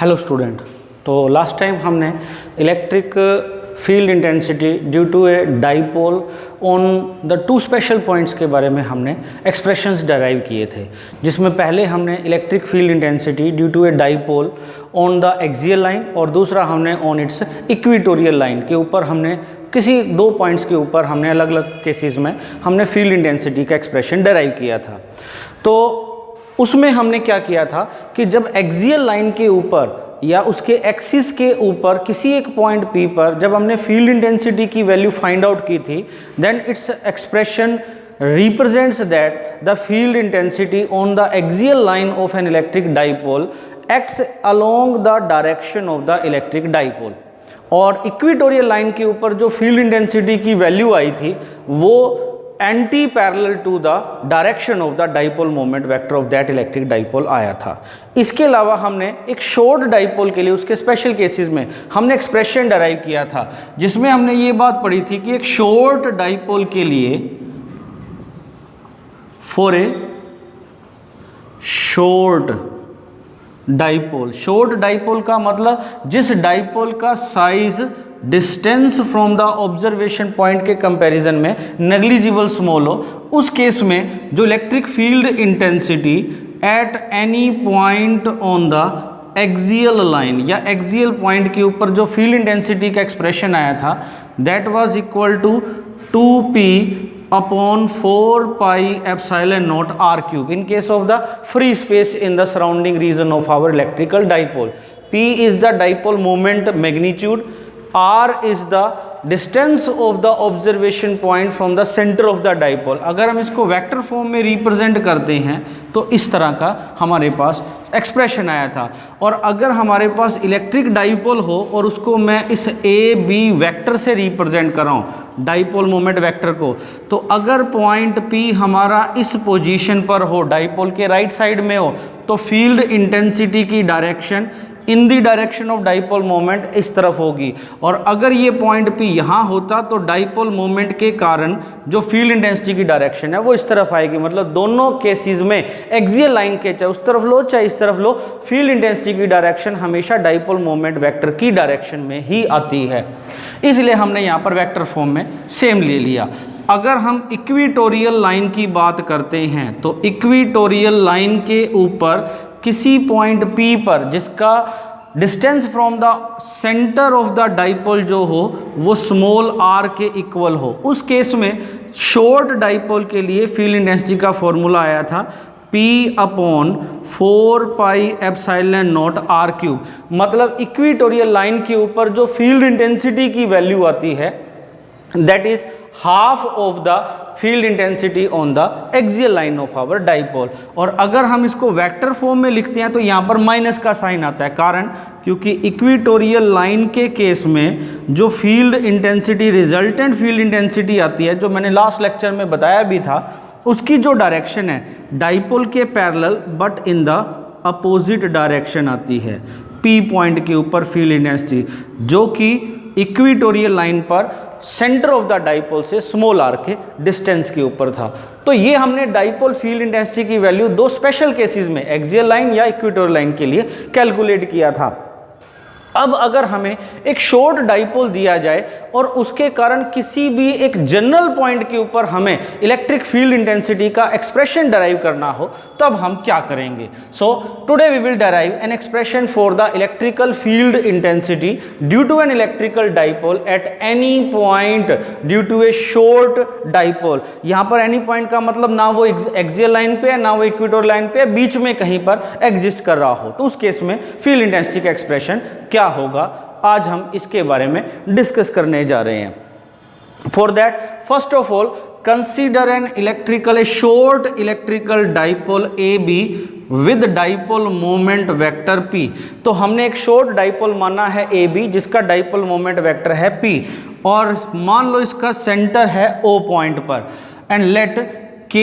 Hello student, तो last time हमने electric field intensity due to a dipole on the two special points के बारे में हमने एक्सप्रेशंस डेराइव किए थे, जिसमें पहले हमने electric field intensity due to a dipole on the axial line और दूसरा हमने ऑन इट्स इक्वेटोरियल लाइन के ऊपर हमने किसी दो पॉइंट्स के ऊपर हमने अलग अलग केसेस में हमने फील्ड इंटेंसिटी का एक्सप्रेशन डेराइव किया था। तो उसमें हमने क्या किया था कि जब एक्सियल लाइन के ऊपर या उसके एक्सिस के ऊपर किसी एक पॉइंट P पर जब हमने फील्ड इंटेंसिटी की वैल्यू फाइंड आउट की थी, then its expression represents that the field intensity on the axial line of an electric dipole acts along the direction of the electric dipole. और equatorial line के ऊपर जो field intensity की value आई थी वो anti parallel to the direction of the dipole moment vector of that electric dipole आया था। इसके अलावा हमने एक शॉर्ट डाइपोल के लिए उसके स्पेशल केसेस में हमने एक्सप्रेशन डेराइव किया था, जिसमें हमने ये बात पढ़ी थी कि एक शॉर्ट डाइपोल के लिए फॉर ए शॉर्ट डाइपोल का मतलब जिस डाइपोल का size distance from the observation point के कंपैरिजन में नेग्लिजिबल स्मॉल हो, उस केस में जो electric field intensity at any point on the axial line या एक्सियल पॉइंट के ऊपर जो फील्ड इंटेंसिटी का एक्सप्रेशन आया था, that was equal to 2p upon 4 pi epsilon naught r cube in case of the free space in the surrounding region of our electrical dipole. P is the dipole moment magnitude, r is the distance of the observation point from the center of the dipole. अगर हम इसको vector form में represent करते हैं तो इस तरह का हमारे पास एक्सप्रेशन आया था। और अगर हमारे पास इलेक्ट्रिक डाइपोल हो और उसको मैं इस ए बी वेक्टर से रिप्रेजेंट कर रहा हूँ डाइपोल मोमेंट वेक्टर को, तो अगर पॉइंट P हमारा इस पोजीशन पर हो, डाइपोल के राइट साइड में हो, तो फील्ड इंटेंसिटी की direction in the direction of dipole moment इस तरफ होगी। और अगर ये पॉइंट P यहाँ होता तो डाइपोल मोमेंट के कारण जो फील्ड इंटेंसिटी की डायरेक्शन है वो इस तरफ आएगी। मतलब दोनों केसेस में एक्सियल लाइन के चाहे उस तरफ लो चाहे इस तरफ लो, फील्ड इंटेंसिटी की डायरेक्शन हमेशा डाइपोल मोमेंट वेक्टर की डायरेक्शन में ही आती है। इसलिए हमने यहाँ पर वेक्टर फॉर्म में सेम ले लिया। अगर हम इक्वेटोरियल लाइन की बात करते हैं तो इक्वेटोरियल लाइन के ऊपर किसी पॉइंट P पर जिसका distance from the centre of the dipole जो हो वो स्मॉल r के इक्वल हो, उस केस में शॉर्ट डाइपोल के लिए फील्ड इंटेंसिटी का फॉर्मूला आया था P upon 4 pi epsilon naught r cube. मतलब इक्वेटोरियल लाइन के ऊपर जो फील्ड इंटेंसिटी की वैल्यू आती है that is half of the field intensity on the axial line of our dipole. और अगर हम इसको वेक्टर फॉर्म में लिखते हैं तो यहाँ पर माइनस का साइन आता है, कारण क्योंकि इक्वेटोरियल लाइन के केस में जो field intensity resultant field intensity आती है, जो मैंने लास्ट लेक्चर में बताया भी था, उसकी जो डायरेक्शन है डाइपोल के parallel but in the opposite direction आती है P पॉइंट के ऊपर फील्ड इंटेंसिटी, जो कि इक्वेटोरियल लाइन पर सेंटर ऑफ द डाइपोल से स्मॉल r के डिस्टेंस के ऊपर था। तो ये हमने डाइपोल फील्ड इंटेंसिटी की वैल्यू दो स्पेशल केसेस में एक्सियल लाइन या इक्वेटोरियल लाइन के लिए कैलकुलेट किया था। अब अगर हमें एक शॉर्ट डाइपोल दिया जाए और उसके कारण किसी भी एक जनरल पॉइंट के ऊपर हमें इलेक्ट्रिक फील्ड इंटेंसिटी का एक्सप्रेशन डेराइव करना हो, तब हम क्या करेंगे? So today we will derive an expression for the electrical field intensity due to an electrical dipole at any point due to a short dipole. यहाँ पर एनी पॉइंट का मतलब ना वो एक्सियल लाइन पे है ना वो इक्वेटोरियल लाइन पे है, बीच में कहीं पर एग्जिस्ट कर रहा हो, तो उस केस में फील्ड इंटेंसिटी का एक्सप्रेशन क्या होगा, आज हम इसके बारे में डिस्कस करने जा रहे हैं। For that first of all consider an electrical A short electrical dipole A be with dipole moment vector P। तो हमने एक शॉर्ट डाइपोल माना है ए बी जिसका डाइपोल मोमेंट वेक्टर है P, और मान लो इसका सेंटर है O पॉइंट पर, and let K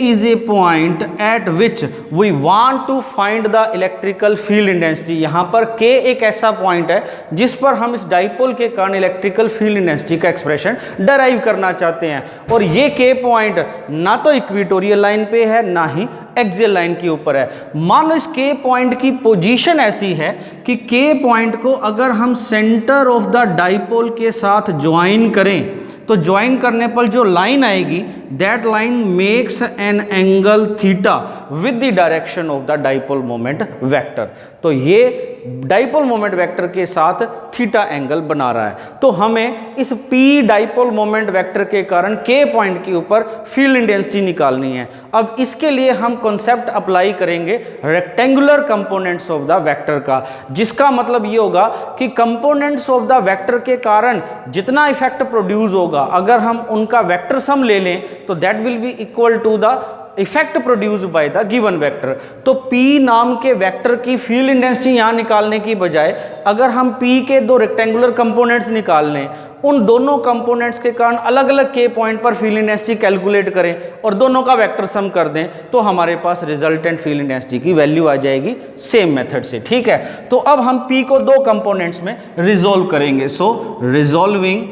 is a point at which we want to find the electrical field intensity। यहाँ पर K एक ऐसा पॉइंट है जिस पर हम इस डाइपोल के कारण इलेक्ट्रिकल फील्ड इंटेंसिटी का एक्सप्रेशन डराइव करना चाहते हैं। और ये K पॉइंट ना तो इक्वेटोरियल लाइन पे है ना ही एक्सियल लाइन के ऊपर है। मान लो इस K पॉइंट की पोजीशन ऐसी है कि K पॉइंट को अगर हम सेंटर ऑफ द डाइपोल के साथ ज्वाइन करें तो ज्वाइन करने पर जो लाइन आएगी that line makes an angle theta with the direction of the dipole moment vector. तो ये डाइपोल मोमेंट वेक्टर के साथ थीटा एंगल बना रहा है। तो हमें इस P डाइपोल मोमेंट वेक्टर के कारण K पॉइंट के ऊपर फील्ड इंटेंसिटी निकालनी है। अब इसके लिए हम कॉन्सेप्ट अप्लाई करेंगे rectangular components of the vector का, जिसका मतलब ये होगा कि कंपोनेंट्स ऑफ द वेक्टर के कारण जितना इफेक्ट प्रोड्यूस होगा अगर हम उनका वेक्टर सम ले लें तो that will be equal to the effect produced by the given vector. तो P नाम के वेक्टर की फील्ड इंटेंसिटी यहाँ निकालने की बजाय अगर हम P के दो रेक्टेंगुलर कंपोनेंट्स निकाल लें, उन दोनों कंपोनेंट्स के कारण अलग अलग K पॉइंट पर फील्ड इंटेंसिटी कैलकुलेट करें और दोनों का वेक्टर सम कर दें, तो हमारे पास रिजल्टेंट फील्ड इंटेंसिटी की वैल्यू आ जाएगी सेम मेथड से। ठीक है, तो अब हम P को दो कंपोनेंट्स में रिजोल्व करेंगे। So resolving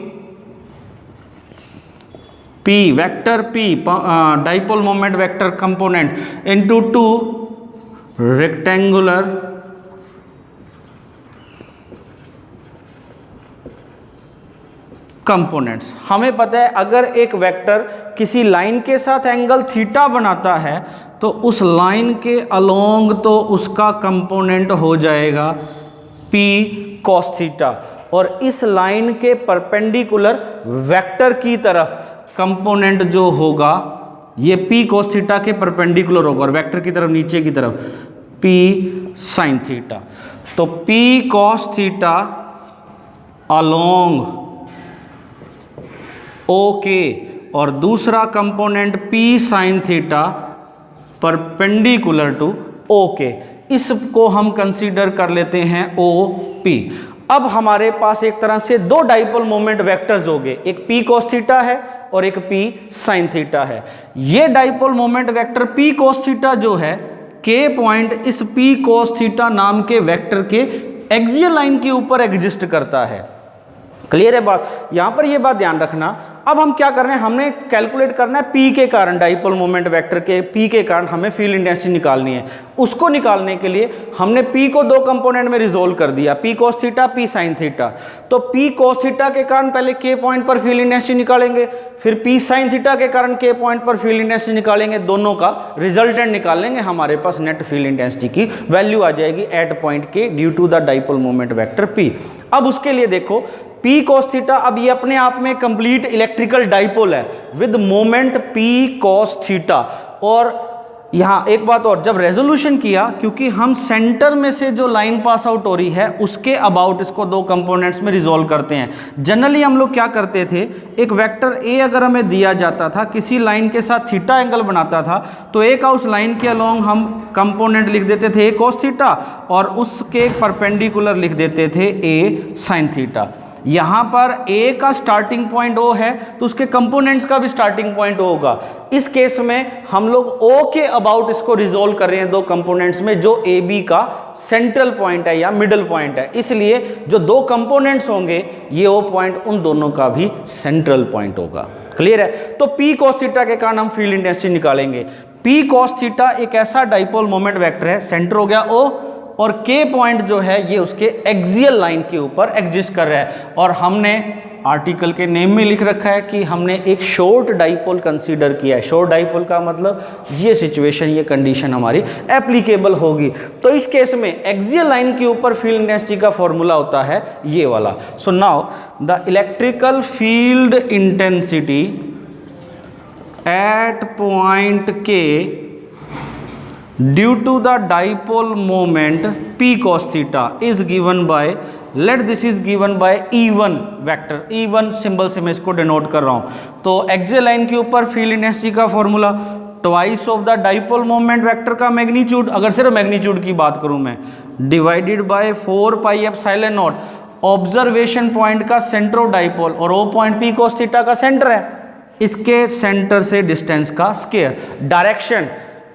P vector P dipole moment vector component into two rectangular components. हमें पता है अगर एक वेक्टर किसी लाइन के साथ एंगल थीटा बनाता है तो उस लाइन के अलोंग तो उसका कंपोनेंट हो जाएगा P cos थीटा, और इस लाइन के परपेंडिकुलर वेक्टर की तरफ कंपोनेंट जो होगा ये P cos थीटा के परपेंडिकुलर होगा और वेक्टर की तरफ नीचे की तरफ P sin थीटा। तो P cos theta along OK और दूसरा component P sin theta perpendicular to OK, इसको हम कंसीडर कर लेते हैं OP। अब हमारे पास एक तरह से दो डाइपोल मोमेंट वेक्टर्स हो गए, एक P cos थीटा है और एक P sin थीटा है। ये dipole moment vector P cos theta जो है K पॉइंट इस P cos थीटा नाम के वेक्टर के एक्सियल लाइन के ऊपर एग्जिस्ट करता है। क्लियर है बात? यहां पर ये बात ध्यान रखना। अब हम क्या कर रहे हैं, हमने कैलकुलेट करना है P के कारण डाइपोल मोमेंट वेक्टर के P के कारण हमें फील्ड इंटेंसिटी निकालनी है। उसको निकालने के लिए हमने P को दो कंपोनेंट में रिजोल्व कर दिया, P cos theta P sin theta. तो P cos थीटा के कारण पहले K पॉइंट पर फील्ड इंटेंसिटी निकालेंगे, फिर P sin थीटा के कारण K पॉइंट पर फील्ड इंटेंसिटी निकालेंगे, दोनों का रिजल्टेंट निकाल लेंगे, हमारे पास नेट फील्ड इंटेंसिटी की वैल्यू आ जाएगी at point K due to the dipole moment vector P। अब उसके लिए देखो P cos थीटा, अब ये अपने आप में कंप्लीट इलेक्ट्रिकल डाइपोल है with moment P cos theta. और यहाँ एक बात और, जब रेजोल्यूशन किया, क्योंकि हम सेंटर में से जो लाइन पास आउट हो रही है उसके अबाउट इसको दो कंपोनेंट्स में रिजोल्व करते हैं। जनरली हम लोग क्या करते थे, एक वेक्टर A अगर हमें दिया जाता था किसी लाइन के साथ थीटा एंगल बनाता था तो एक उस लाइन के अलोंग हम कंपोनेंट लिख देते थे A cos थीटा और उसके परपेंडिकुलर लिख देते थे A sin थीटा। यहाँ पर A का स्टार्टिंग पॉइंट O है तो उसके कंपोनेंट्स का भी स्टार्टिंग पॉइंट O होगा। इस केस में हम लोग O के अबाउट इसको रिजोल्व कर रहे हैं दो कंपोनेंट्स में, जो AB का सेंट्रल पॉइंट है या मिडल पॉइंट है, इसलिए जो दो कंपोनेंट्स होंगे ये O पॉइंट उन दोनों का भी सेंट्रल पॉइंट होगा। क्लियर है? तो P cos थीटा के कारण हम फील्ड इंटेंसिटी निकालेंगे। P cos थीटा एक ऐसा डाइपोल मोमेंट वेक्टर है, सेंटर हो गया O और K पॉइंट जो है ये उसके एक्सियल लाइन के ऊपर एग्जिस्ट कर रहा है। और हमने आर्टिकल के नेम में लिख रखा है कि हमने एक शॉर्ट डाइपोल कंसीडर किया है। शॉर्ट डाइपोल का मतलब ये सिचुएशन, ये कंडीशन हमारी एप्लीकेबल होगी। तो इस केस में एक्सियल लाइन के ऊपर फील्ड इंटेंसिटी का फॉर्मूला होता है ये वाला। So now the electrical field intensity at point K due to the dipole moment P cos theta is given by, let this is given by E1 vector, E1 symbol से मैं इसको denote कर रहा हूँ। तो एक्सियल लाइन के ऊपर field intensity का formula twice of the dipole moment vector का मैग्नीट्यूड, अगर सिर्फ मैग्नीट्यूड की बात करूँ मैं, divided by 4 pi epsilon not observation point का सेंटर ऑफ डाइपोल, और O point P cos theta का सेंटर है। इसके सेंटर से डिस्टेंस का स्क्वायर। डायरेक्शन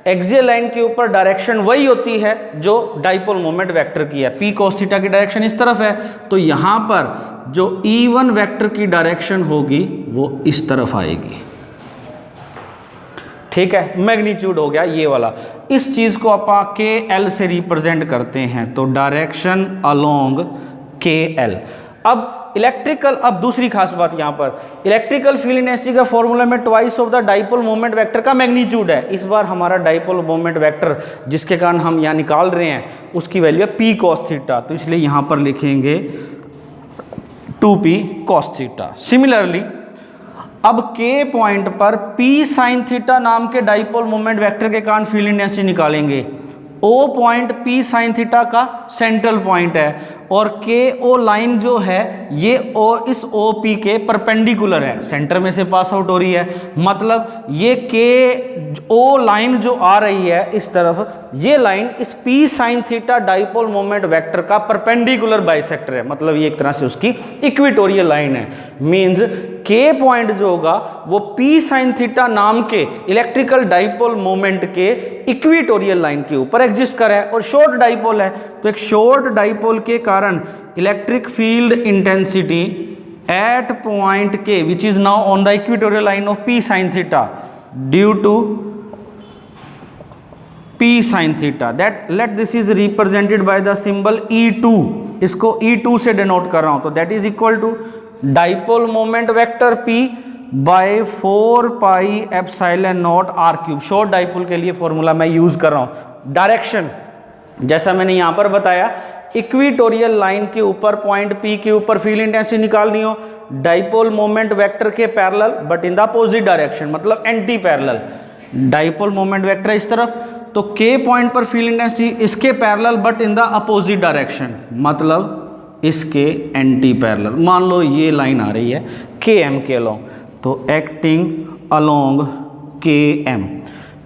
एक्सियल लाइन के ऊपर डायरेक्शन वही होती है जो डाइपोल मोमेंट वेक्टर की है। पी कॉस थीटा की डायरेक्शन इस तरफ है, तो यहाँ पर जो E1 वेक्टर की डायरेक्शन होगी वो इस तरफ आएगी। ठीक है, मैग्नीट्यूड हो गया ये वाला। इस चीज को आप KL से रिप्रेजेंट करते हैं, तो डायरेक्शन अलोंग KL। अब इलेक्ट्रिकल, अब दूसरी खास बात यहाँ पर, इलेक्ट्रिकल फील्ड इंटेंसिटी का फॉर्मूला में twice of the dipole moment vector का मैग्नीट्यूड है। इस बार हमारा डाइपोल मोमेंट वेक्टर जिसके कारण हम यहाँ निकाल रहे हैं उसकी वैल्यू है P cos थीटा, तो इसलिए यहाँ पर लिखेंगे 2P cos थीटा। सिमिलरली अब K पॉइंट पर P sin थीटा नाम के डाइपोल मोमेंट वेक्टर के कारण फील्ड इंटेंसिटी निकालेंगे। O point P sin theta का सेंट्रल पॉइंट है और KO लाइन जो है ये इस OP के परपेंडिकुलर है, सेंटर में से पास आउट हो रही है। मतलब ये KO लाइन जो आ रही है इस तरफ, ये लाइन इस P sin theta dipole moment vector का परपेंडिकुलर बाइसेक्टर है, मतलब ये एक तरह से उसकी इक्वेटोरियल लाइन है। मींस K पॉइंट जो होगा वो P sin थीटा नाम के इलेक्ट्रिकल डाइपोल मोमेंट के इक्वेटोरियल लाइन के ऊपर एग्जिस्ट कर है और शॉर्ट डाइपोल है, तो एक शॉर्ट डाइपोल के कारण electric field intensity at point K which is now on the equatorial line of P sin theta due to P sin theta, that let this is represented by the symbol E2, इसको E2 से denote कर रहा हूं, तो that is equal to dipole moment vector P by 4 pi epsilon naught r cube. Short dipole के लिए formula मैं use कर रहा हूं। डायरेक्शन जैसा मैंने यहां पर बताया, इक्वेटोरियल लाइन के ऊपर पॉइंट P के ऊपर फील्ड इंटेंसिटी निकालनी हो, डाइपोल मोमेंट वेक्टर के parallel but in the opposite direction, मतलब anti parallel. Dipole moment vector इस तरफ, तो K पॉइंट पर फील्ड इंटेंसिटी इसके parallel but in the opposite direction, मतलब इसके एंटी पैरेलल। मान लो ये लाइन आ रही है KM के अलोंग, तो एक्टिंग अलोंग KM।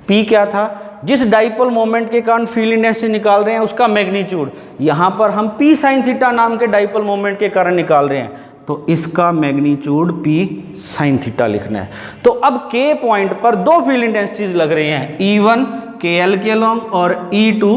P क्या था, जिस डाइपोल मोमेंट के कारण फील्ड इंटेंसिटी निकाल रहे हैं उसका मैग्नीट्यूड, यहाँ पर हम P sin थीटा नाम के डाइपोल मोमेंट के कारण निकाल रहे हैं, तो इसका मैग्नीट्यूड P sin थीटा लिखना है। तो अब K पॉइंट पर दो फील्ड इंटेंसिटीज लग रहे हैं, E1 KL के अलोंग और E2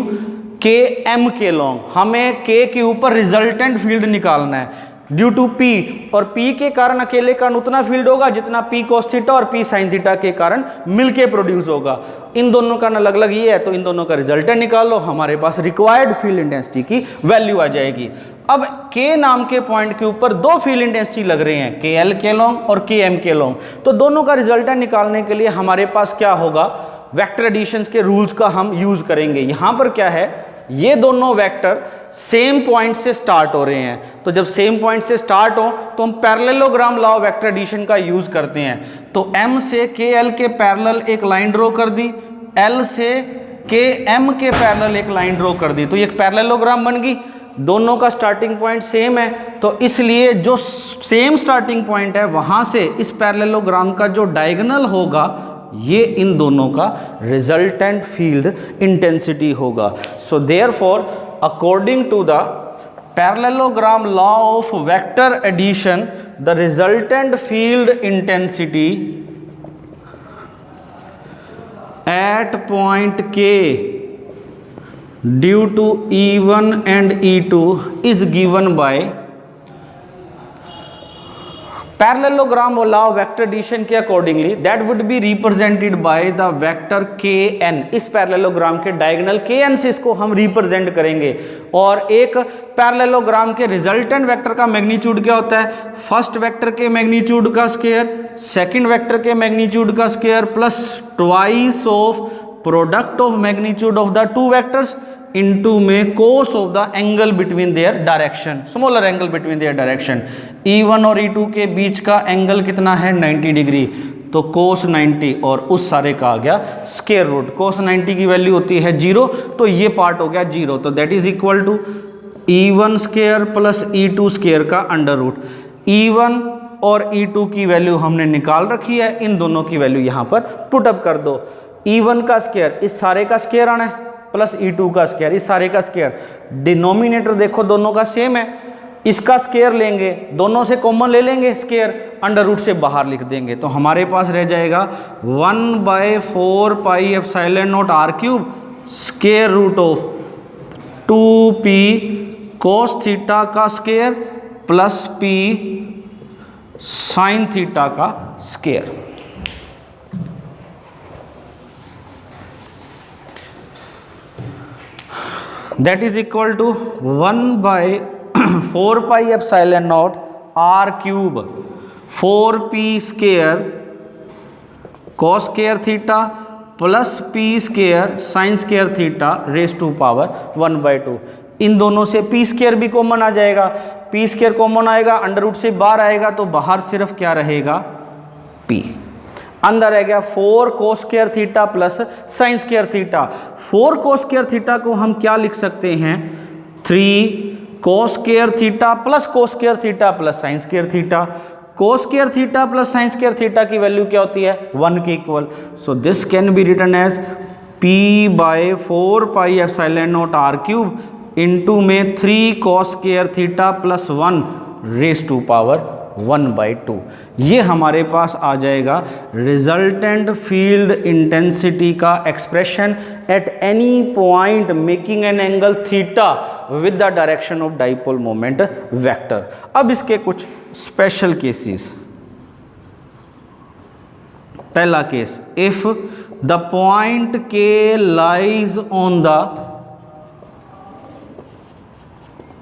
KM के अलोंग। हमें K के ऊपर रिजल्टेंट फील्ड निकालना है ड्यू टू P, और P के कारण अकेले कारण उतना फील्ड होगा जितना P cos थीटा और P sin थीटा के कारण मिलके प्रोड्यूस होगा। इन दोनों का अलग अलग ये है, तो इन दोनों का रिजल्टेंट निकाल लो, हमारे पास रिक्वायर्ड फील्ड इंटेंसिटी की वैल्यू आ जाएगी। अब K नाम के पॉइंट के ऊपर दो फील्ड इंटेंसिटी लग रहे हैं, KL के अलोंग और KM के अलोंग, तो दोनों का रिजल्टेंट निकालने के लिए हमारे पास क्या होगा, वेक्टर एडिशंस के रूल्स का हम यूज करेंगे। यहाँ पर क्या है, ये दोनों वेक्टर सेम पॉइंट से स्टार्ट हो रहे हैं, तो जब सेम पॉइंट से स्टार्ट हो तो हम parallelogram law of vector addition का यूज करते हैं। तो M से KL के पैरेलल एक लाइन ड्रॉ कर दी, L से KM के पैरेलल एक लाइन ड्रॉ कर दी, तो ये एक पैरेललोग्राम बन गई। दोनों का स्टार्टिंग पॉइंट सेम है, तो इसलिए जो सेम स्टार्टिंग पॉइंट है वहां से इस पैरेललोग्राम का जो डायगोनल होगा ये इन दोनों का रिजल्टेंट फील्ड इंटेंसिटी होगा। So therefore according to the parallelogram law of vector addition, the resultant field intensity at point K due to E1 and E2 is given by parallelogram और law of vector addition के accordingly that would be represented by the vector Kn। इस parallelogram के diagonal Kn से इसको हम represent करेंगे। और एक पैरेललोग्राम के रिजल्टेंट वेक्टर का मैग्नीट्यूड क्या होता है, फर्स्ट वेक्टर के मैग्नीट्यूड का स्क्वायर, सेकंड वेक्टर के मैग्नीट्यूड का square plus twice of product of magnitude of the two vectors into में cos of the angle between their direction, smaller angle between their direction. E1 और E2 के बीच का angle कितना है, 90 degree, तो कोस 90 और उस सारे का आ गया स्क्वायर रूट। कोस 90 की वैल्यू होती है 0, तो ये पार्ट हो गया 0, तो that is equal to E1 square plus E2 square का अंडर रूट। E1 और E2 की वैल्यू हमने निकाल रखी है, इन दोनों की वैल्यू यहाँ पर पुटअप कर दो। E1 का स्क्वायर इस सारे का स्क्वायर आना है, प्लस E2 का स्क्वायर इस सारे का स्क्वायर। डिनोमिनेटर देखो दोनों का सेम है, इसका स्केयर लेंगे, दोनों से कॉमन ले लेंगे स्केयर, अंडर रूट से बाहर लिख देंगे, तो हमारे पास रह जाएगा 1/4 pi epsilon naught r cube square root of 2p cos theta का square plus p sin theta का square. That is equal to 1/4 pi epsilon naught r cube 4p square cos square theta plus p square sin square theta raise to power 1/2। इन दोनों से p square भी common आ जाएगा, p square common आएगा, under root से बाहर आएगा तो बाहर सिर्फ क्या रहेगा p, अंदर आ गया 4 cos square theta plus sin square theta. 4 cos square theta को हम क्या लिख सकते हैं 3 cos square theta plus cos square theta plus sin square theta. cos square theta plus sin square theta की वैल्यू क्या होती है 1 के equal, so this can be written as p/4 pi epsilon naught r cube into में 3 cos square theta plus 1 raise to power 1/2। ये हमारे पास आ जाएगा resultant field intensity का expression eight any point making an angle theta with the direction of dipole moment vector. अब इसके कुछ special cases. पहला case, if the point के lies on the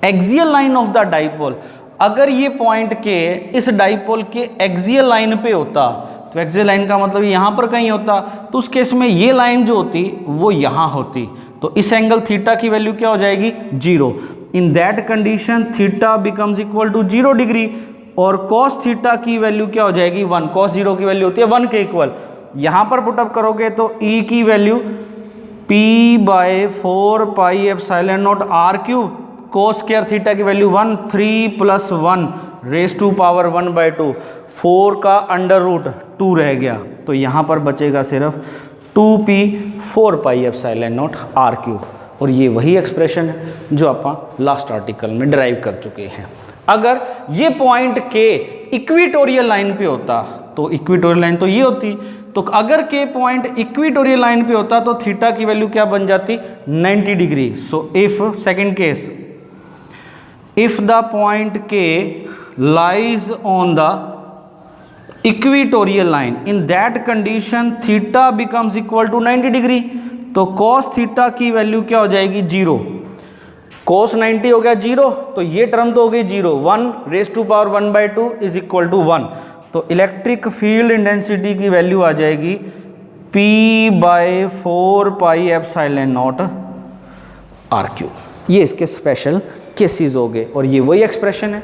axial line of the dipole, अगर ये point के इस डाइपोल के एक्सियल लाइन पे होता, तो एक्सियल लाइन का मतलब यहाँ पर कहीं होता, तो उस केस में ये लाइन जो होती वो यहाँ होती, तो इस एंगल थीटा की वैल्यू क्या हो जाएगी 0। In that condition theta becomes equal to 0 degree और cos थीटा की वैल्यू क्या हो जाएगी 1, cos 0 की वैल्यू होती है 1 के इक्वल। यहाँ पर पुटअप करोगे तो E की value p/4 pi epsilon naught r cube cos square theta की वैल्यू 1, 3 + 1 रेज टू पावर 1/2, 4 का अंडर रूट 2 रह गया, तो यहाँ पर बचेगा सिर्फ 2p/4 पाई एप्सिलॉन नॉट r क्यूब। और ये वही एक्सप्रेशन है जो आप लास्ट आर्टिकल में ड्राइव कर चुके हैं। अगर ये पॉइंट के इक्वेटोरियल लाइन पे होता, तो इक्वेटोरियल लाइन तो ये होती, तो अगर के पॉइंट इक्वेटोरियल लाइन पे होता तो थीटा की वैल्यू क्या बन जाती 90 degree. So if second case, if the point K lies on the equatorial line, in that condition theta becomes equal to 90 degree, तो cos थीटा की वैल्यू क्या हो जाएगी 0, cos 90 हो गया 0, तो ये टर्म तो हो गई 0, 1 raise to power 1/2 is equal to 1, तो इलेक्ट्रिक फील्ड इंटेंसिटी की वैल्यू आ जाएगी p/4 pi epsilon naught r cube. ये इसके स्पेशल केसेस हो गए और ये वही एक्सप्रेशन है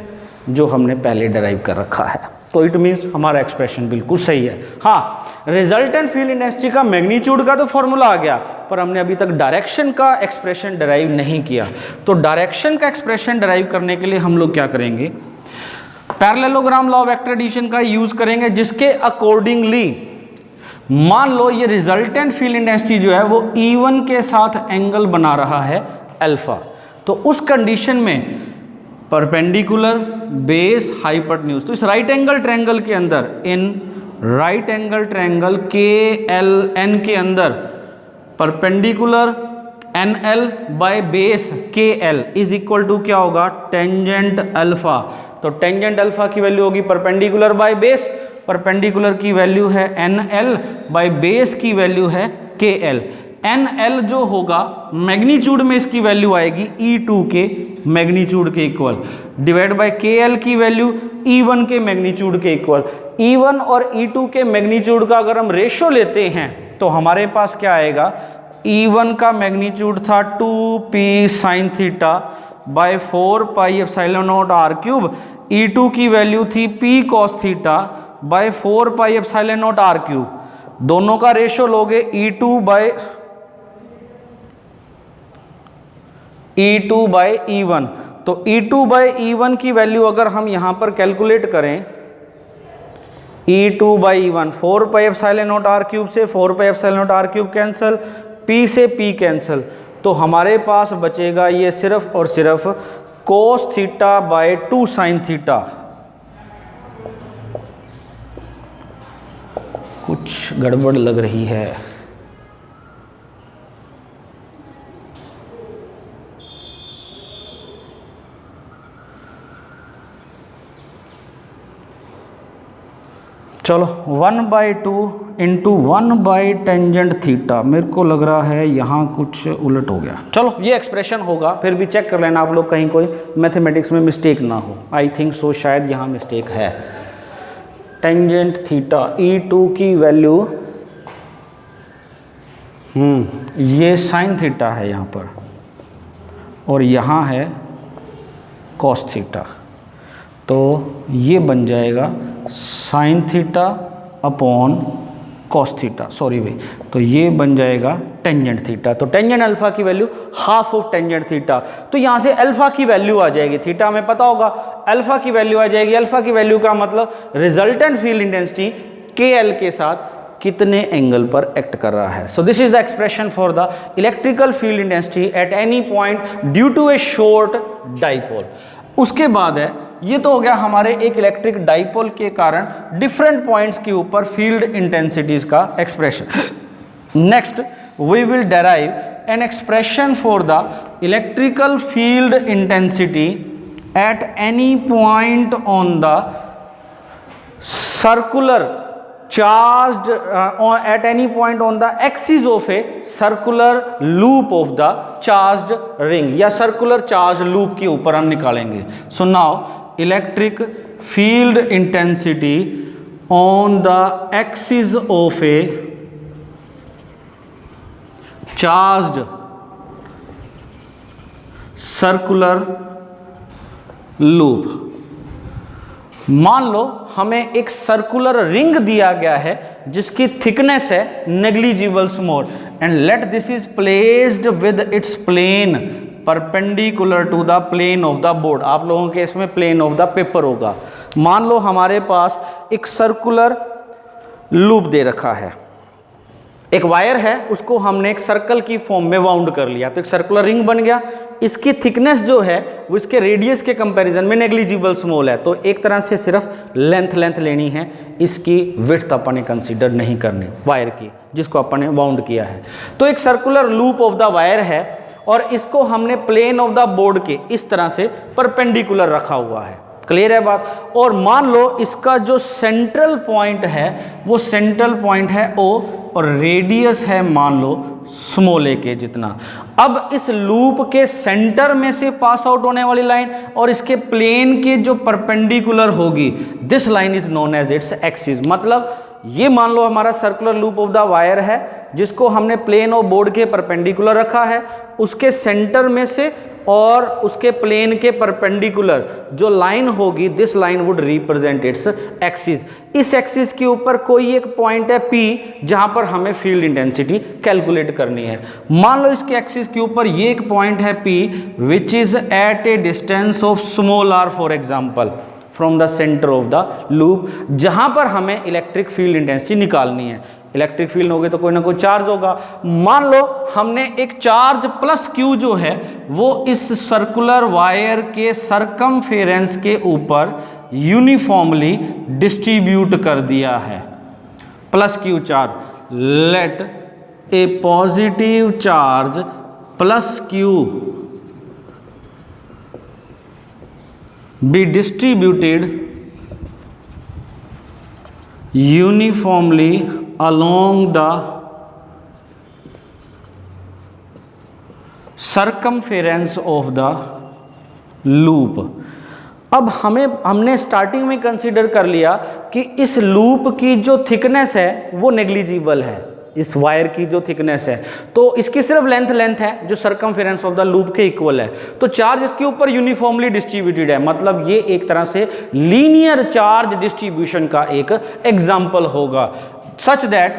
जो हमने पहले डराइव कर रखा है, तो इट मीन्स हमारा एक्सप्रेशन बिल्कुल सही है। हाँ, रिजल्टेंट फील्ड इंटेंसिटी का मैग्नीट्यूड का तो फॉर्मूला आ गया, पर हमने अभी तक डायरेक्शन का एक्सप्रेशन डराइव नहीं किया। तो डायरेक्शन का एक्सप्रेशन डराइव करने के लिए हम लोग क्या करेंगे, parallelogram law of vector addition का यूज करेंगे, जिसके अकॉर्डिंगली मान लो ये रिजल्टेंट फील्ड इंटेंसिटी जो है वो E1 के साथ एंगल बना रहा है अल्फा, तो उस कंडीशन में परपेंडिकुलर बेस हाइपोटेन्यूज, तो इस राइट एंगल ट्रायंगल के अंदर, in right angle triangle KLN के अंदर perpendicular NL by base KL is equal to क्या होगा टेंजेंट अल्फा। तो टेंजेंट अल्फा की वैल्यू होगी परपेंडिकुलर बाय बेस, परपेंडिकुलर की वैल्यू है NL बाय बेस की वैल्यू है KL। NL जो होगा मैग्नीट्यूड में इसकी वैल्यू आएगी E2 के मैग्नीट्यूड के इक्वल, डिवाइड बाय KL की वैल्यू E1 के मैग्नीट्यूड के इक्वल। E1 और E2 के मैग्नीट्यूड का अगर हम रेशो लेते हैं तो हमारे पास क्या आएगा, E1 का मैग्नीट्यूड था 2p sin theta by 4 pi epsilon naught r cube, E2 की वैल्यू थी p cos theta by 4 pi epsilon naught r cube. दोनों का रेशो लोगे E2 बाय E1, तो E2 बाय E1 की वैल्यू अगर हम यहाँ पर कैलकुलेट करें, E2 by E1 4 pi epsilon naught r cube से 4 pi epsilon naught r cube cancel, P से P कैंसिल, तो हमारे पास बचेगा ये सिर्फ और सिर्फ cos theta by 2 sin theta. कुछ गड़बड़ लग रही है। चलो 1/2 इंटू 1/टेंजेंट थीटा, मेरे को लग रहा है यहाँ कुछ उलट हो गया। चलो ये एक्सप्रेशन होगा, फिर भी चेक कर लेना आप लोग, कहीं कोई मैथमेटिक्स में मिस्टेक ना हो। आई थिंक सो, शायद यहाँ मिस्टेक है। टेंजेंट थीटा E2 की वैल्यू ये साइन थीटा है यहाँ पर, और यहाँ है कॉस थीटा, तो ये बन जाएगा sine theta upon cos theta, sorry भाई, तो ये बन जाएगा टेंजेंट थीटा। तो टेंजेंट अल्फा की value half of tangent theta, तो यहाँ से अल्फा की वैल्यू आ जाएगी। थीटा हमें पता होगा, अल्फा की वैल्यू आ जाएगी। अल्फा की वैल्यू का मतलब रिजल्टेंट फील्ड इंटेंसिटी KL के साथ कितने एंगल पर एक्ट कर रहा है। So this is the expression for the electrical field intensity at any point due to a short dipole. उसके बाद है, ये तो हो गया हमारे एक इलेक्ट्रिक डाइपोल के कारण डिफरेंट पॉइंट्स के ऊपर फील्ड इंटेंसिटीज का expression. Next we will derive an expression for the electrical field intensity at any point on the circular charged at any point on the axis of a circular loop of the charged ring, या circular charge loop के ऊपर हम निकालेंगे। So now electric field intensity on the axis of a charged circular loop। मान लो हमें एक circular ring दिया गया है जिसकी थिकनेस है negligible small, and let this is placed with its plane perpendicular to the plane of the board. आप लोगों के इसमें प्लेन ऑफ द पेपर होगा। मान लो हमारे पास एक सर्कुलर लूप दे रखा है, एक वायर है, उसको हमने एक सर्कल की फॉर्म में वाउंड कर लिया, तो एक सर्कुलर रिंग बन गया। इसकी थिकनेस जो है वो इसके रेडियस के कंपैरिजन में नेग्लिजिबल स्मॉल है, तो एक तरह से सिर्फ लेंथ लेनी है, इसकी विड्थ अपन ने कंसीडर नहीं करनी वायर की जिसको अपन ने वाउंड किया है। तो एक circular loop of the wire है और इसको हमने प्लेन ऑफ द बोर्ड के इस तरह से परपेंडिकुलर रखा हुआ है। क्लियर है बात। और मान लो इसका जो सेंट्रल पॉइंट है वो सेंट्रल पॉइंट है O और रेडियस है मान लो स्मॉल a के जितना। अब इस लूप के सेंटर में से पास आउट होने वाली लाइन और इसके प्लेन के जो परपेंडिकुलर होगी, this line is known as its axis. मतलब ये मान लो हमारा circular loop of the wire है जिसको हमने प्लेन ऑफ बोर्ड के परपेंडिकुलर रखा है, उसके सेंटर में से और उसके प्लेन के परपेंडिकुलर जो लाइन होगी, this line would represent its axis. इस एक्सिस के ऊपर कोई एक पॉइंट है P जहां पर हमें फील्ड इंटेंसिटी कैलकुलेट करनी है। मान लो इसके एक्सिस के ऊपर ये एक पॉइंट है P which is at a distance of small r for example from the centre of the loop, जहां पर हमें इलेक्ट्रिक फील्ड इंटेंसिटी निकालनी है। इलेक्ट्रिक फील्ड होगी तो कोई ना कोई चार्ज होगा। मान लो हमने एक चार्ज प्लस Q जो है वो इस सर्कुलर वायर के सरकमफेरेंस के ऊपर यूनिफॉर्मली डिस्ट्रीब्यूट कर दिया है। Plus Q charge, let a positive charge plus Q be distributed uniformly along the circumference of the loop। अब हमने स्टार्टिंग में कंसीडर कर लिया कि इस लूप की जो थिकनेस है वो नेग्लिजिबल है, इस वायर की जो थिकनेस है तो इसकी सिर्फ लेंथ है जो सरकमफेरेंस ऑफ द लूप के इक्वल है, तो चार्ज इसके ऊपर यूनिफॉर्मली डिस्ट्रीब्यूटेड है। मतलब ये एक तरह से लीनियर चार्ज डिस्ट्रीब्यूशन का एक एग्जाम्पल होगा, such that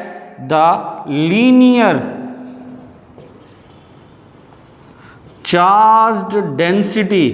the linear charge density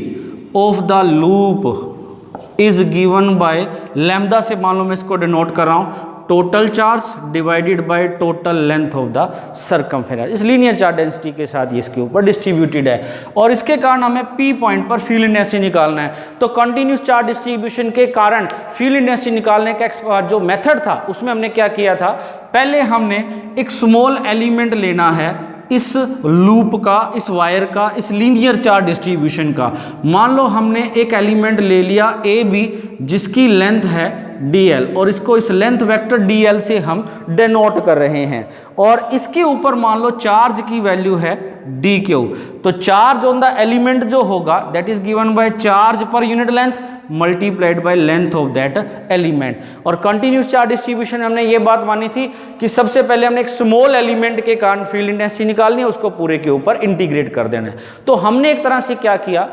of the loop is given by lambda से, मान लो मैं इसको डिनोट कर रहा हूं total charge divided by total length of the circumference. इस लीनियर चार्ज डेंसिटी के साथ ये इसके ऊपर डिस्ट्रीब्यूटेड है और इसके कारण हमें P पॉइंट पर फील्ड इंटेंसिटी निकालना है। तो कंटिन्यूस चार्ज डिस्ट्रीब्यूशन के कारण फील्ड इंटेंसिटी निकालने का जो मेथड था उसमें हमने क्या किया था, पहले हमने एक स्मॉल एलिमेंट लेना है इस लूप का, इस वायर का, इस लीनियर चार्ज डिस्ट्रीब्यूशन का। मान लो हमने एक एलिमेंट ले लिया AB जिसकी लेंथ है dl और इसको इस लेंथ वेक्टर dl से हम डेनोट कर रहे हैं और इसके ऊपर मान लो चार्ज की वैल्यू है dq। तो चार्ज ऑन द एलिमेंट जो होगा that is given by charge per unit length multiplied by length of that element. और कंटिन्यूस चार्ज डिस्ट्रीब्यूशन में हमने ये बात मानी थी कि सबसे पहले हमने एक स्मॉल एलिमेंट के कारण फील्ड इंटेंसिटी निकालनी है, उसको पूरे के ऊपर इंटीग्रेट कर देना है। तो हमने एक तरह से क्या किया,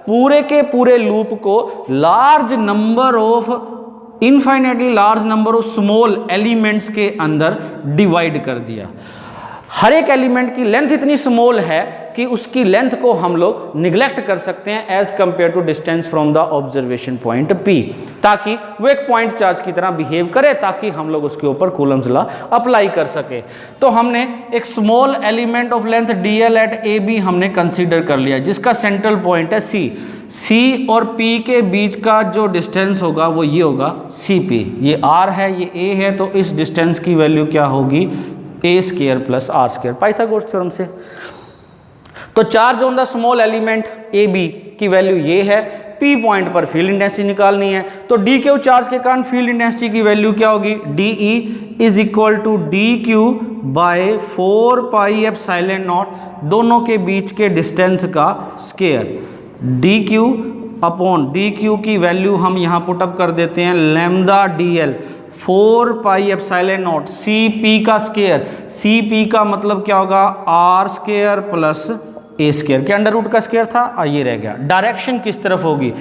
पूरे के पूरे लूप को large number of infinitely large number of small elements के अंदर डिवाइड कर दिया। हर एक एलिमेंट की लेंथ इतनी स्मॉल है कि उसकी लेंथ को हम लोग निगलेक्ट कर सकते हैं as compare to distance from the observation point P, ताकि वो एक पॉइंट चार्ज की तरह बिहेव करे, ताकि हम लोग उसके ऊपर कूलम्स लॉ अप्लाई कर सके। तो हमने एक small element of length dl एट AB हमने कंसीडर कर लिया जिसका सेंट्रल पॉइंट है C और P के बीच का जो डिस्टेंस होगा वो ये होगा CP। ये R है, ये A है, तो इस डिस्टेंस की वैल्यू क्या होगी a square plus r square Pythagoras theorem से। तो charge on the small element AB की वैल्यू ये है, P पॉइंट पर फील्ड इंटेंसिटी निकालनी है। तो dq चार्ज के कारण फील्ड इंटेंसिटी की वैल्यू क्या होगी, dE इज equal to dq by 4 pi epsilon naught, दोनों के बीच के डिस्टेंस का स्क्वायर, dq अपॉन dq की वैल्यू हम यहाँ पुटअप कर देते हैं lambda dl 4 pi epsilon naught CP का स्क्वायर, CP का मतलब क्या होगा r square plus a square के अंडर रूट का स्क्वायर था, ये रह गया। डायरेक्शन किस तरफ होगी,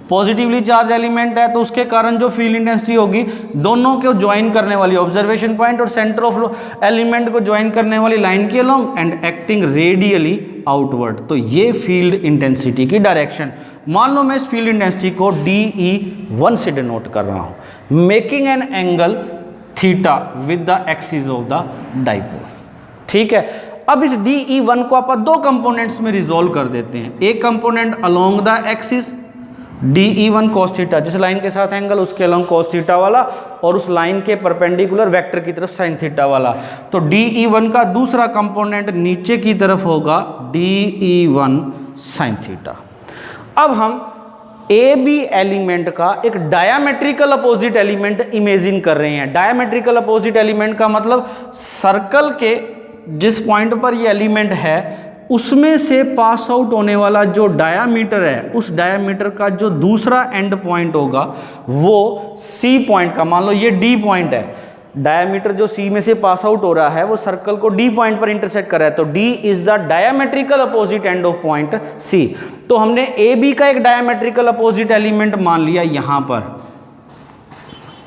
पॉजिटिवली चार्ज एलिमेंट है तो उसके कारण जो फील्ड इंटेंसिटी होगी दोनों को ज्वाइन करने वाली ऑब्जर्वेशन पॉइंट और सेंटर ऑफ एलिमेंट को ज्वाइन करने वाली लाइन के along and acting radially outward. तो ये फील्ड इंटेंसिटी की डायरेक्शन। मान लो मैं इस फील्ड इंटेंसिटी को DE1 से डिनोट कर रहा हूँ, making an angle theta with the axis of the dipole. ठीक है, अब इस DE1 को आप दो कंपोनेंट्स में रिजोल्व कर देते हैं। एक component along the axis DE1 cos theta, जिस लाइन के साथ एंगल उसके अलोंग cos थीटा वाला, और उस लाइन के परपेंडिकुलर वेक्टर की तरफ sin थीटा वाला। तो DE1 का दूसरा कंपोनेंट नीचे की तरफ होगा DE1 sin थीटा। अब हम AB एलिमेंट का एक डायमेट्रिकल अपोजिट एलिमेंट इमेजिन कर रहे हैं। डायमेट्रिकल अपोजिट एलिमेंट का मतलब सर्कल के जिस पॉइंट पर ये एलिमेंट है उसमें से पास आउट होने वाला जो डायामीटर है, उस डायामीटर का जो दूसरा एंड पॉइंट होगा वो C पॉइंट का, मान लो ये D पॉइंट है, डायामीटर जो C में से पास आउट हो रहा है वो सर्कल को D पॉइंट पर इंटरसेक्ट कर रहा है, तो D is the diametrical opposite end of point C। तो हमने AB का एक डायमेट्रिकल अपोजिट एलिमेंट मान लिया यहां पर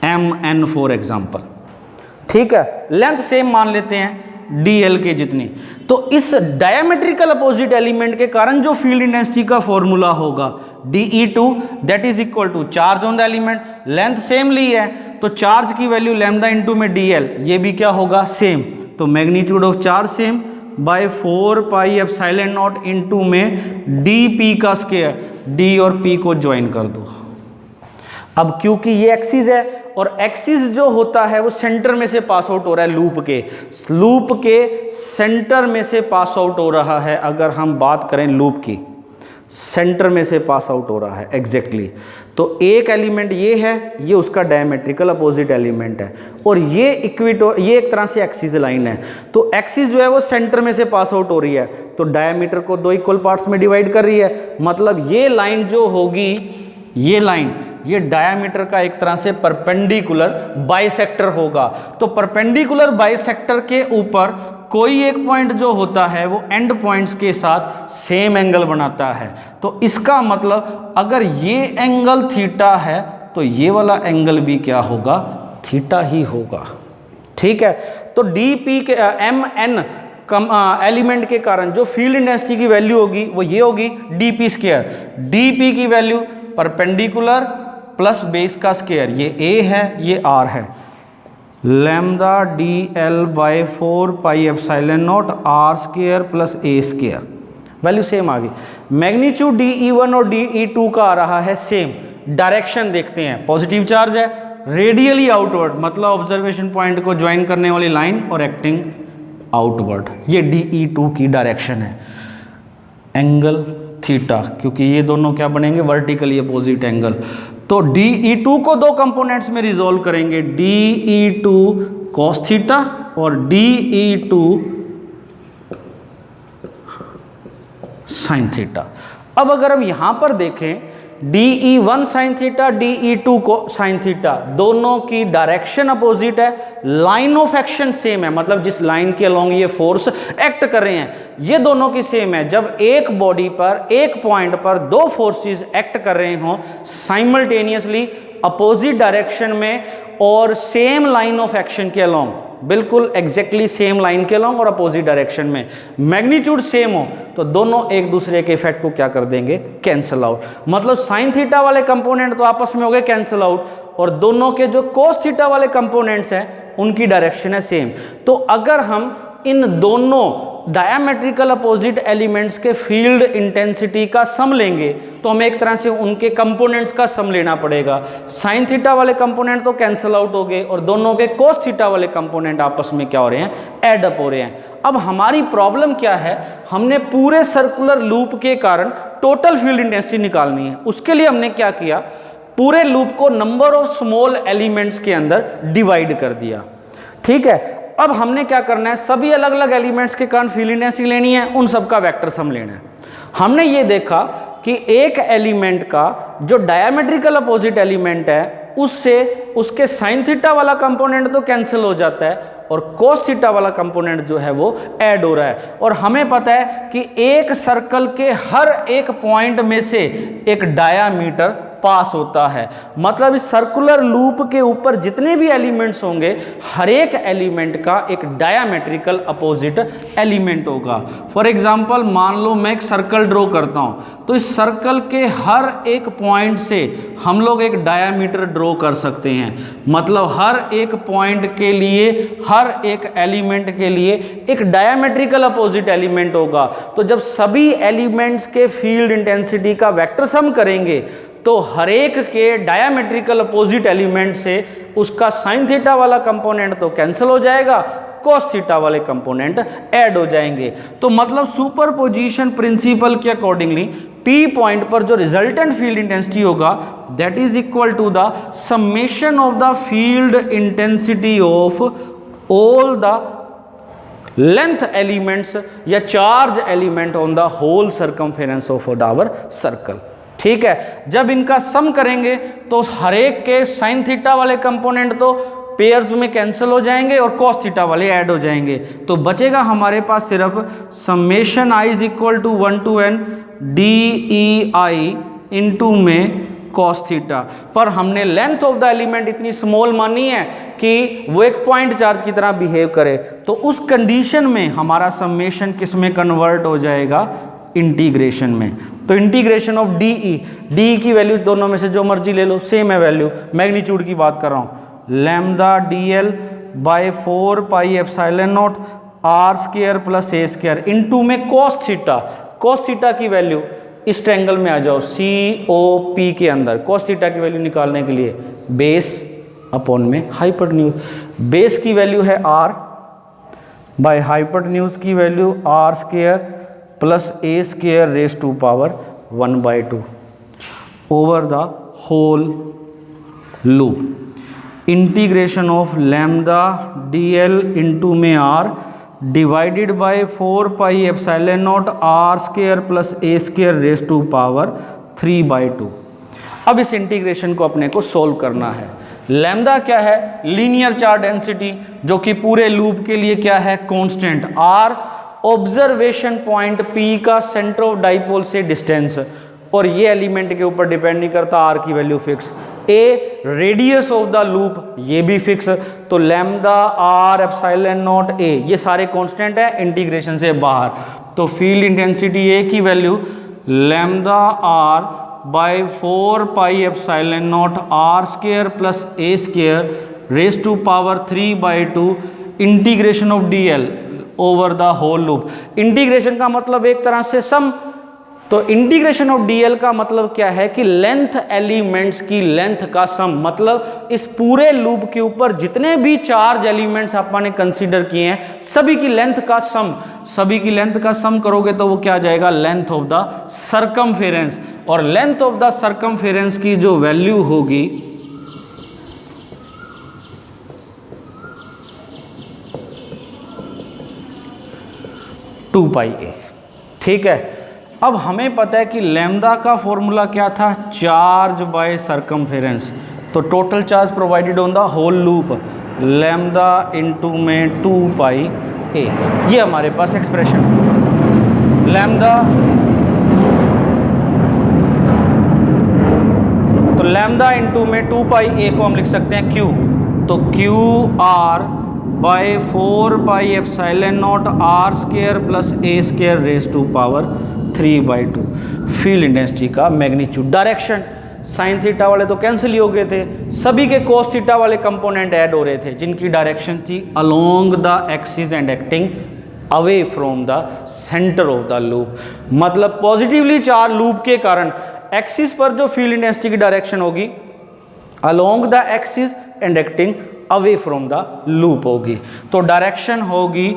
MN फॉर एग्जाम्पल। ठीक है, लेंथ सेम मान लेते हैं DL के जितनी। तो इस डायमेट्रिकल अपोजिट एलिमेंट के कारण जो फील्ड इंटेंसिटी का फॉर्मूला होगा DE2 that is equal to charge on the element, length same ली है तो चार्ज की वैल्यू लैम्डा इंटू में DL, ये भी क्या होगा सेम, तो magnitude of charge same by 4 pi epsilon naught into में DP का स्क्वायर, D और P को ज्वाइन कर दो। अब क्योंकि ये एक्सिस है और एक्सिस जो होता है वो सेंटर में से पास आउट हो रहा है, लूप के सेंटर में से पास आउट हो रहा है। अगर हम बात करें लूप की, सेंटर में से पास आउट हो रहा है एग्जैक्टली। तो एक एलिमेंट ये है, ये उसका डायमेट्रिकल अपोजिट एलिमेंट है, और ये ये एक तरह से एक्सिस लाइन है। तो एक्सिस जो है वो सेंटर में से पास आउट हो रही है, तो डायमीटर को दो इक्वल पार्ट्स में डिवाइड कर रही है। मतलब ये लाइन जो होगी, ये लाइन, ये डायमीटर का एक तरह से परपेंडिकुलर बाइसेक्टर होगा। तो परपेंडिकुलर बाइसेक्टर के ऊपर कोई एक पॉइंट जो होता है वो एंड पॉइंट्स के साथ सेम एंगल बनाता है। तो इसका मतलब अगर ये एंगल थीटा है तो ये वाला एंगल भी क्या होगा, थीटा ही होगा। ठीक है, तो DP के MN एलिमेंट के कारण जो फील्ड इंटेंसिटी की वैल्यू होगी वो ये होगी DP स्क्वायर। DP की वैल्यू परपेंडिकुलर प्लस बेस का स्क्वायर, ये A है ये R है, lambda D L by 4 pi epsilon naught are square plus A square, value same आ गई। मैग्नीट्यूड DE1 और DE2 का आ रहा है सेम। डायरेक्शन देखते हैं, पॉजिटिव चार्ज है, रेडियली आउटवर्ड मतलब ऑब्जर्वेशन पॉइंट को ज्वाइन करने वाली लाइन और एक्टिंग आउटवर्ड, ये DE2 की डायरेक्शन है। एंगल थीटा, क्योंकि ये दोनों क्या बनेंगे, वर्टिकली अपोजिट एंगल। तो DE2 को दो कंपोनेंट्स में रिजोल्व करेंगे, DE2 cos थीटा और DE2 sin थीटा। अब अगर हम यहां पर देखें DE1 sin थीटा, DE2 को sin थीटा, दोनों की डायरेक्शन अपोजिट है, लाइन ऑफ एक्शन सेम है, मतलब जिस लाइन के अलोंग ये फोर्स एक्ट कर रहे हैं ये दोनों की सेम है। जब एक बॉडी पर एक पॉइंट पर दो फोर्सेस एक्ट कर रहे हों साइमल्टेनियसली अपोजिट डायरेक्शन में और सेम लाइन ऑफ एक्शन के अलोंग, बिल्कुल एग्जैक्टली सेम लाइन के अलोंग और अपोजिट डायरेक्शन में, मैग्नीट्यूड सेम हो, तो दोनों एक दूसरे के इफेक्ट को क्या कर देंगे, कैंसिल आउट। मतलब साइन थीटा वाले कंपोनेंट तो आपस में हो गए कैंसिल आउट, और दोनों के जो कोस थीटा वाले कंपोनेंट्स हैं उनकी डायरेक्शन है सेम। तो अगर हम इन दोनों डायमेट्रिकल अपोजिट एलिमेंट्स के फील्ड इंटेंसिटी का सम लेंगे तो हमें एक तरह से उनके कंपोनेंट्स का सम लेना पड़ेगा। साइन थीटा वाले कंपोनेंट तो कैंसिल आउट हो गए और दोनों के कोस थीटा वाले कंपोनेंट आपस में क्या हो रहे हैं, एड अप हो रहे हैं। अब हमारी प्रॉब्लम क्या है, हमने पूरे सर्कुलर लूप के कारण टोटल फील्ड इंटेंसिटी निकालनी है। उसके लिए हमने क्या किया, पूरे लूप को नंबर ऑफ स्मॉल एलिमेंट्स के अंदर डिवाइड कर दिया। ठीक है, अब हमने क्या करना है, सभी अलग अलग एलिमेंट्स के कारण फील्ड इंटेंसिटी लेनी है, उन सब का वेक्टर सम लेना है। हमने ये देखा कि एक एलिमेंट का जो डायमेट्रिकल अपोजिट एलिमेंट है उससे उसके साइन थीटा वाला कंपोनेंट तो कैंसिल हो जाता है और कोस थीटा वाला कंपोनेंट जो है वो ऐड हो रहा है। और हमें पता है कि एक सर्कल के हर एक पॉइंट में से एक डायामीटर पास होता है, मतलब इस सर्कुलर लूप के ऊपर जितने भी एलिमेंट्स होंगे हर एक एलिमेंट का एक डायामेट्रिकल अपोजिट एलिमेंट होगा। फॉर एग्जांपल मान लो मैं एक सर्कल ड्रॉ करता हूं, तो इस सर्कल के हर एक पॉइंट से हम लोग एक डायामीटर ड्रॉ कर सकते हैं, मतलब हर एक पॉइंट के लिए, हर एक एलिमेंट के लिए एक डायामेट्रिकल अपोजिट एलिमेंट होगा। तो जब सभी एलिमेंट्स के फील्ड इंटेंसिटी का वेक्टर सम करेंगे तो हर एक के डायमेट्रिकल अपोजिट एलिमेंट से उसका साइन थीटा वाला कंपोनेंट तो कैंसिल हो जाएगा, कोस थीटा वाले कंपोनेंट ऐड हो जाएंगे। तो मतलब सुपरपोजिशन प्रिंसिपल के अकॉर्डिंगली पी पॉइंट पर जो रिजल्टेंट फील्ड इंटेंसिटी होगा that is equal to the summation of the field intensity of all the length elements या charge element on the whole circumference of our circle. ठीक है, जब इनका सम करेंगे तो हर एक के साइन थीटा वाले कंपोनेंट तो पेयर्स में कैंसिल हो जाएंगे और कॉस थीटा वाले ऐड हो जाएंगे। तो बचेगा हमारे पास सिर्फ summation i is equal to 1 to n DEI into में कॉस थीटा। पर हमने लेंथ ऑफ द एलिमेंट इतनी स्मॉल मानी है कि वो एक पॉइंट चार्ज की तरह बिहेव करे, तो उस कंडीशन में हमारा समेशन किस में कन्वर्ट हो जाएगा, इंटीग्रेशन में। तो इंटीग्रेशन ऑफ DE की वैल्यू दोनों में से जो मर्जी ले लो, सेम है वैल्यू, मैग्नीट्यूड की बात कर रहा हूँ, lambda DL by 4 pi epsilon naught are square plus A square into में कॉस थीटा। कॉस थीटा की वैल्यू इस ट्रायंगल में आ जाओ COP के अंदर, कॉस थीटा की वैल्यू निकालने के लिए बेस अपॉन में हाइपोटेन्यूज, बेस की वैल्यू है R बाई हाइपोटेन्यूज की value R square plus A square raise to power 1/2 over the whole loop. Integration of lambda DL into में R divided by 4 pi epsilon naught R square plus A square raise to power 3/2। अब इस integration को अपने को solve करना है। Lambda क्या है, लीनियर चार्ज डेंसिटी, जो कि पूरे लूप के लिए क्या है, constant. R observation point P का सेंटर ऑफ डाइपोल से डिस्टेंस, और ये एलिमेंट के ऊपर डिपेंड नहीं करता, R की वैल्यू fix. A radius of the loop, ये भी फिक्स। तो lambda R epsilon naught A ये सारे कांस्टेंट है इंटीग्रेशन से बाहर। तो फील्ड इंटेंसिटी A की value lambda R by 4 pi epsilon naught R square plus A square raise to power 3/2 integration of dl over the whole loop. Integration का मतलब एक तरह से सम, तो इंटीग्रेशन ऑफ dl का मतलब क्या है कि लेंथ एलिमेंट्स की लेंथ का सम, मतलब इस पूरे लूप के ऊपर जितने भी चार्ज एलिमेंट्स आपने कंसीडर किए हैं सभी की लेंथ का सम, सभी की लेंथ का सम करोगे तो वो क्या आ जाएगा, लेंथ ऑफ द सर्कमफेरेंस। और लेंथ ऑफ द सर्कमफेरेंस की जो वैल्यू होगी टू पाई ए, ठीक है। अब हमें पता है कि लैम्डा का फॉर्मूला क्या था, चार्ज बाय सर्कमफेरेंस। तो total charge provided on the whole loop lambda into में 2 पाई ए, ये हमारे पास एक्सप्रेशन लैम्डा। तो लैम्डा इनटू में 2 पाई ए को हम लिख सकते हैं क्यू, तो Q are by 4 pi epsilon naught are square plus A square raise to power 3/2। Field intensity का मैग्नीट्यूड। डायरेक्शन साइन थीटा वाले तो कैंसिल ही हो गए थे, सभी के कोस थीटा वाले कंपोनेंट ऐड हो रहे थे जिनकी डायरेक्शन थी along the axis and acting away from the centre of the loop. मतलब पॉजिटिवली चार्ज लूप के कारण एक्सिस पर जो फील्ड इंटेंसिटी की डायरेक्शन होगी along the axis and acting away from the loop होगी। तो डायरेक्शन होगी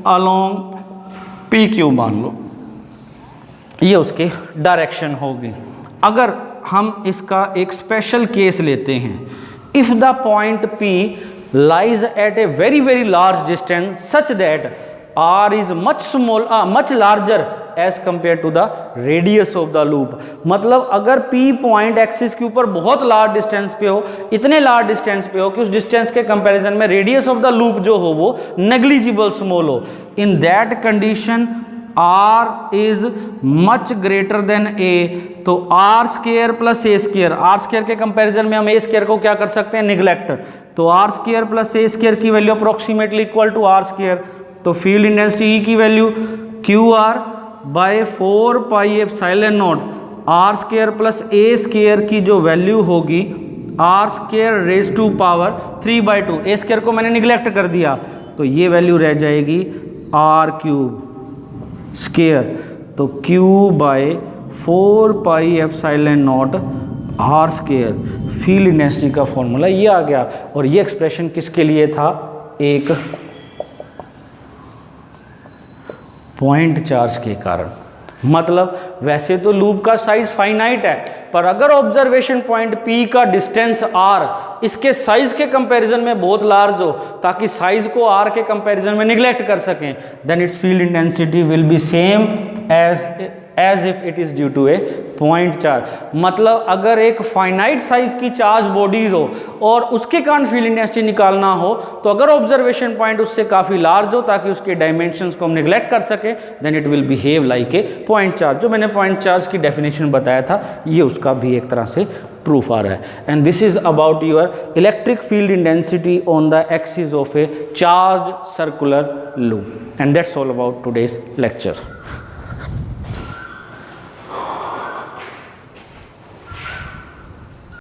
अलोंग पी क्यू, मान लो ये उसकी डायरेक्शन होगी। अगर हम इसका एक स्पेशल केस लेते हैं, if the point P lies at a very very large distance such that R is much larger as compared to the radius of the loop। मतलब अगर P पॉइंट एक्सिस के ऊपर बहुत लार्ज डिस्टेंस पे हो, इतने लार्ज डिस्टेंस पे हो कि उस डिस्टेंस के कंपैरिजन में रेडियस ऑफ द लूप जो हो वो नेग्लिजिबल स्मॉल हो, in that condition R is much greater than A, तो R स्क्वायर प्लस ए स्क्वायर, आर स्क्वायर के कंपैरिजन में हम ए स्क्वायर को क्या कर सकते हैं, निगलेक्ट। तो आर स्क्वायर प्लस ए स्क्वायर की value approximately equal to R square. तो फील्ड इंटेंसिटी E की value Q are by 4 pi epsilon naught are square plus A square की जो वैल्यू होगी R square raise to power 3/2। A square को मैंने neglect कर दिया तो ये वैल्यू रह जाएगी आर क्यूब स्क्वायर, तो Q by 4 pi epsilon naught are square. Field intensity का फॉर्मूला ये आ गया। और ये एक्सप्रेशन किसके लिए था, एक पॉइंट चार्ज के कारण। मतलब वैसे तो लूप का साइज फाइनाइट है, पर अगर ऑब्जर्वेशन पॉइंट P का डिस्टेंस R इसके साइज के कंपैरिजन में बहुत लार्ज हो, ताकि साइज को R के कंपैरिजन में निगलेक्ट कर सकें, then its field intensity will be same as if it is due to a point charge. मतलब अगर एक फाइनाइट साइज की चार्ज बॉडी हो और उसके कारण फील्ड इंटेंसिटी निकालना हो, तो अगर ऑब्जर्वेशन पॉइंट उससे काफ़ी लार्ज हो ताकि उसके डायमेंशंस को हम निगलेक्ट कर सकें, then it will behave like a point charge. जो मैंने पॉइंट चार्ज की डेफिनेशन बताया था, ये उसका भी एक तरह से प्रूफ आ रहा है। And this is about your electric field intensity on the axis of A charge circular loop. And that's all about today's lecture.